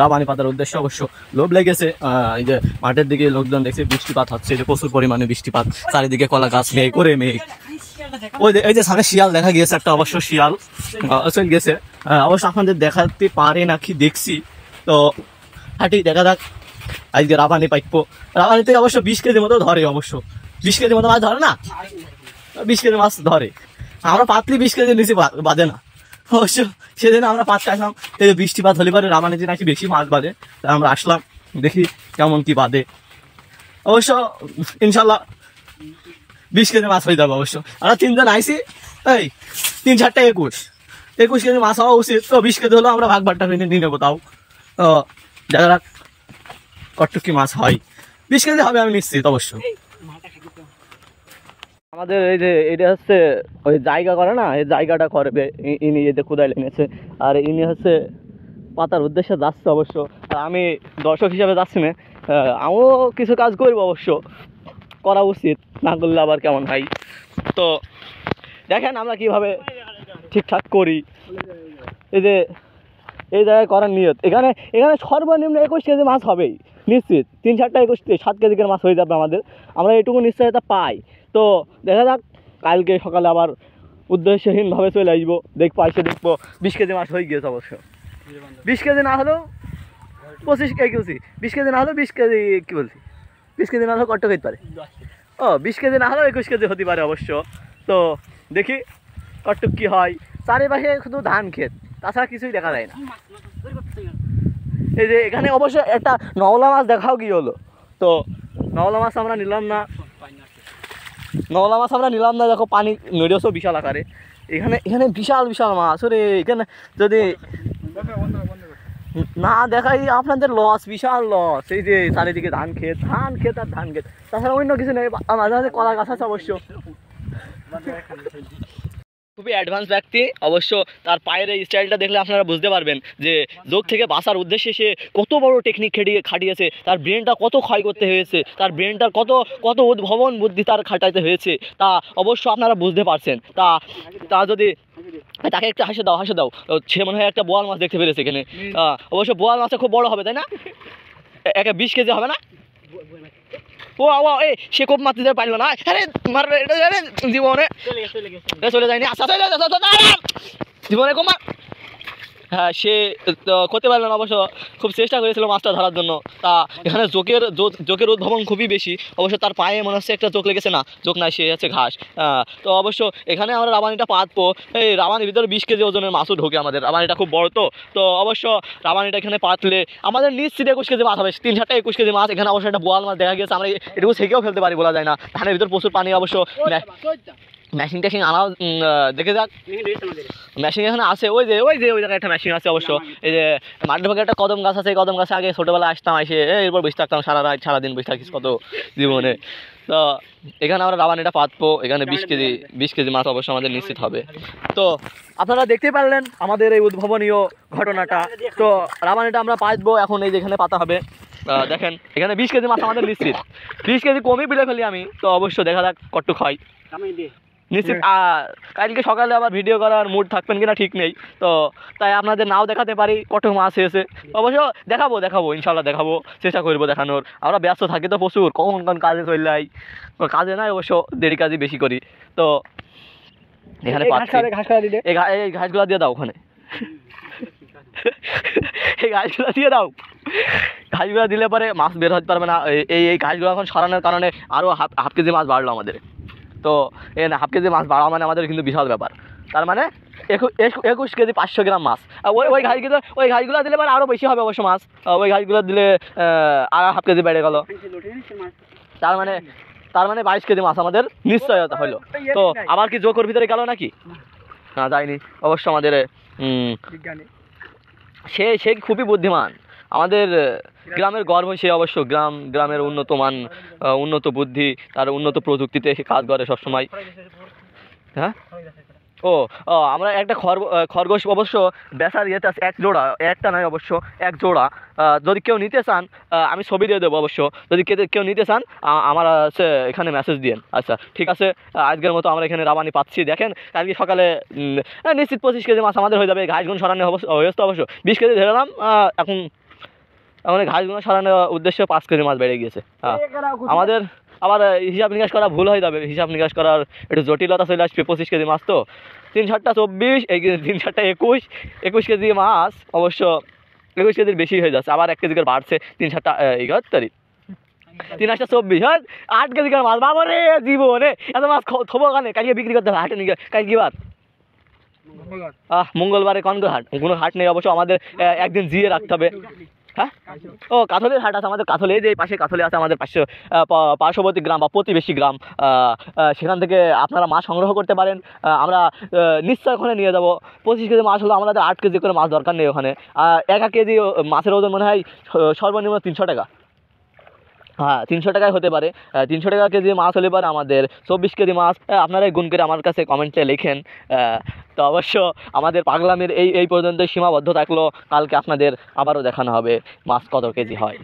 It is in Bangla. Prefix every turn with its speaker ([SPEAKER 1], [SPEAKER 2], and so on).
[SPEAKER 1] রাবানি পাতার উদ্দেশ্যে অবশ্য লোভ লেগেছে। এই যে মাঠের দিকে লোকজন দেখছে বৃষ্টিপাত হচ্ছে, যে প্রচুর পরিমাণে বৃষ্টিপাত, চারিদিকে কলা গাছ মেঘ করে মেঘ। এই যে সামনে শিয়াল দেখা গিয়েছে একটা, অবশ্য শিয়াল চলে গেছে। অবশ্য আপনাদের দেখাতে পারে নাকি দেখছি, তো হাঁটি দেখা যাক। আজকে রাবানি পাইপো, রাবানি থেকে অবশ্য 20 কেজি মতো ধরে, অবশ্য 20 কেজি মতো মাছ ধরে না, 20 কেজি মাছ ধরে। আমরা পাতলি 20 কেজি নিচে বাঁধে না। অবশ্য সেদিন আমরা পাঁচটা আসলাম, এই যে বৃষ্টিপাত হলে পারে রাবানিতে নাকি বেশি মাছ বাঁধে, তাই আমরা আসলাম দেখি কেমন কি বাঁধে। অবশ্য ইনশাল্লাহ 20 কেজি মাছ হয়ে যাবে। অবশ্য আমরা 3 জন আইসি, এই 3 4 21 কেজি মাছ হওয়া উচিত। তো 20 কেজি হলো আমরা ভাগ ভাগটা নিয়ে নেবো, তাও তো দেখা যাক কতটুকু কি মাছ হয়। 20 কেজি হবে আমি নিশ্চিত। অবশ্য আমাদের এই যে এটা হচ্ছে ওই জায়গা করে না, এই জায়গাটা করবে ইনি, এতে কোদায় লেগেছে, আর ইনি হচ্ছে পাতার উদ্দেশ্যে যাচ্ছে। অবশ্য আমি দর্শক হিসাবে যাচ্ছি না, আমিও কিছু কাজ করবো, অবশ্য করা উচিত, না করলে আবার কেমন হয়। তো দেখেন আমরা কিভাবে ঠিকঠাক করি। এই যে এই জায়গায় করার নিয়ত, এখানে সর্বনিম্ন 21 কেজি মাছ হবেই নিশ্চিত। 3 4টা 7 কেজি করে মাছ হয়ে যাবে আমাদের, আমরা এটুকু নিশ্চয়তা পাই। তো দেখা যাক, কালকে সকালে আবার উদ্দেশ্যহীনভাবে চলে আসবো, দেখবো এসে দেখবো 20 কেজি মাছ হয়ে গিয়েছে। অবশ্য 20 কেজি না হলেও 25 কেজি, 20 কেজি না হলেও 20 কেজি, কী বলছি 20 কেজি না হলেও কত হতে পারে, 20 কেজি না হলেও 21 কেজি হতে পারে অবশ্য। তো দেখি কতটুক কী হয়। চারিপাশে শুধু ধান ক্ষেত, তাছাড়া কিছুই দেখা যায় না। এই যে এখানে অবশ্য একটা নওলা মাছ দেখাও কি হলো, তো নওলা মাছ আমরা নিলাম না, দেখো পানি নড়েছেও বিশাল আকারে। এখানে বিশাল বিশাল মাছ রে। এখানে যদি না দেখাই আপনাদের লস, বিশাল লস। এই যে চারিদিকে ধান ক্ষেত আর ধান ক্ষেত, তাছাড়া অন্য কিছু নেই। মাঝে মাঝে কলা গাছ আছে অবশ্য। খুবই অ্যাডভান্স ব্যক্তি, অবশ্য তার পায়ের এই স্টাইলটা দেখলে আপনারা বুঝতে পারবেন যে যোগ থেকে বাঁচার উদ্দেশ্যে সে কত বড় টেকনিক খাটিয়েছে, তার ব্রেনটা কত ক্ষয় করতে হয়েছে, তার ব্রেনটার কত উদ্ভাবন বুদ্ধি তার খাটাইতে হয়েছে, তা অবশ্য আপনারা বুঝতে পারছেন। তা যদি তাকে একটা হাসে দাও, সে মনে হয় একটা বোয়াল মাছ দেখতে পেরেছে এখানে। অবশ্য বোয়াল মাছটা খুব বড় হবে, তাই না? 20 কেজি হবে না? সে কোপ মারতে যেতে পারলো না, মারবে জীবনে চলে যায়নি। আচ্ছা জীবনে কোপ মার, হ্যাঁ সে করতে পারলো না। অবশ্য খুব চেষ্টা করেছিল মাছটা ধরার জন্য। তা এখানে জোকের উদ্ভাবন খুবই বেশি। অবশ্য তার পায়ে মনে হচ্ছে একটা চোখ লেগেছে, না চোখ নাই, সে হচ্ছে ঘাস। তো অবশ্য এখানে আমরা রাবানিটা পাতবো। এই রাবানির ভিতরে 20 কেজি ওজনের মাছও ঢোকে আমাদের, রাবানিটা খুব বড়। তো অবশ্য রাবানিটা এখানে পাতলে আমাদের নিশ্চিত 21 কেজি মাছ হবে, 3 4টা 21 কেজি মাছ। এখানে অবশ্যই একটা বোয়াল মাছ দেখা গেছে, আমরা এটুকু ছেঁকেও ফেলতে পারি, বলা যায় না। ধানের ভিতর প্রচুর পানি, অবশ্য মেশিন টেশিন আনাও দেখে যাক। মেশিন এখানে আছে, ওই জায়গায় একটা মেশিন আছে। অবশ্য এই যে মাঠের ভাগে একটা কদম গাছ আছে, এই কদম গাছে আগে ছোটোবেলায় আসতাম, এসে এরপর বসে থাকতাম সারাদিন বসে থাকিস কত জীবনে। তো এখানে আমরা রাবানিটা পাতবো, এখানে 20 কেজি মাছ অবশ্য আমাদের নিশ্চিত হবে। তো আপনারা দেখতে পারলেন আমাদের এই উদ্ভাবনীয় ঘটনাটা। তো রাবানিটা আমরা পাতবো এখন, এই যেখানে পাতা হবে। দেখেন এখানে 20 কেজি মাছ আমাদের নিশ্চিত, 20 কেজি কমই বিলে ফেলি আমি। তো অবশ্য দেখা যাক কটুক হয় নিশ্চিত। কালকে সকালে আবার ভিডিও করার মুড থাকবেন কিনা ঠিক নেই, তো তাই আপনাদের নাও দেখাতে পারি কত মাছ হয়েছে। অবশ্য দেখাবো ইনশাল্লাহ, দেখাবো, চেষ্টা করবো দেখানোর। আমরা ব্যস্ত থাকি তো প্রচুর, কোন কাজে চলে যাই, কাজে নাই অবশ্য, দেরি কাজই বেশি করি। তো এখানে এই ঘাসগুলো দিয়ে দাও, ওখানে এই ঘাসগুলো দিয়ে দাও। ঘাসগুলো দিলে পরে মাছ বের হতে পারবে না। এই ঘাসগুলো এখন সরানোর কারণে আরও হাফ কেজি মাছ বাড়লো আমাদের। তো এখানে হাফ কেজি মাছ বাড়া মানে আমাদের কিন্তু বিশাল ব্যাপার। তার মানে 21 কেজি 500 গ্রাম মাছ। ওই ঘাসগুলো দিলে পরে আরও বেশি হবে অবশ্য মাছ। ওই ঘাসগুলো দিলে আর হাফ কেজি বেড়ে গেল। তার মানে 22 কেজি মাছ আমাদের নিশ্চয়তা হলো। তো আবার কি জোকর ভিতরে গেল নাকি? না যায়নি। অবশ্য আমাদের সে খুবই বুদ্ধিমান, আমাদের গ্রামের গর্ব সে। অবশ্য গ্রামের উন্নত বুদ্ধি, তার উন্নত প্রযুক্তিতে সে কাজ করে সবসময়। হ্যাঁ আমরা একটা খরগোশ অবশ্য বেচার ইয়েতে আছে, এক জোড়া, একটা নয় অবশ্য এক জোড়া। যদি কেউ নিতে চান আমি ছবি দিয়ে দেবো অবশ্য। যদি কেউ নিতে চান আমার এখানে মেসেজ দিন। আচ্ছা ঠিক আছে, আজকের মতো আমরা এখানে রাবানি পাচ্ছি। দেখেন কালকে সকালে নিশ্চিত 25 কেজি মাছ আমাদের হয়ে যাবে। ঘাসগুন সরানো হয়েছে অবশ্য, 20 কেজি ধরলাম এখন আমাদের ঘাসগুলো সরানোর উদ্দেশ্যে 5 কেজি মাছ বেড়ে গিয়েছে। হ্যাঁ, আমাদের আবার হিসাব নিকাশ করা ভুল হয়ে যাবে, হিসাব নিকাশ করার একটু জটিলতা চলে আসবে। 25 কেজি মাছ তো 3 7টা 24, এই 3 7টা 21 কেজি মাছ অবশ্য 21 কেজির বেশি হয়ে যাচ্ছে। আবার 1 কেজি করে বাড়ছে, 3 7টা 71, 3 8টা 24, হ্যাঁ 8 কেজি করে মাছ। বাবা রে জীবনে এত মাছ থবো কানে, কালকে বিক্রি করতে হবে হাটে নিয়ে। কাল কি বার? মঙ্গলবারে কনকর হাট, কোনো হাট নেই অবশ্য, আমাদের একদিন জিয়ে রাখতে হবে। হ্যাঁ, ও কাথলের হাট আছে আমাদের, কাথলে যে পাশে কাথলে আছে আমাদের পার্শ্ববর্তী গ্রাম বা প্রতিবেশী গ্রাম, সেখান থেকে আপনারা মাছ সংগ্রহ করতে পারেন। আমরা নিশ্চয় ওখানে নিয়ে যাব। 25 কেজি মাছ হলো, আমাদের 8 কেজি করে মাছ দরকার নেই ওখানে। 1 কেজি মাছের ওজন মনে হয় সর্বনিম্ন 300 টাকা। হ্যাঁ, 300 টাকায় হতে পারে। 300 টাকা কেজি মাছ হলে পারে আমাদের 24 কেজি মাছ। আপনারাই গুণ করে আমার কাছে কমেন্টে লেখেন। তো অবশ্য আমাদের পাগলামের এই পর্যন্ত সীমাবদ্ধ থাকলো। কালকে আপনাদের আবারও দেখানো হবে মাছ কত কেজি হয়।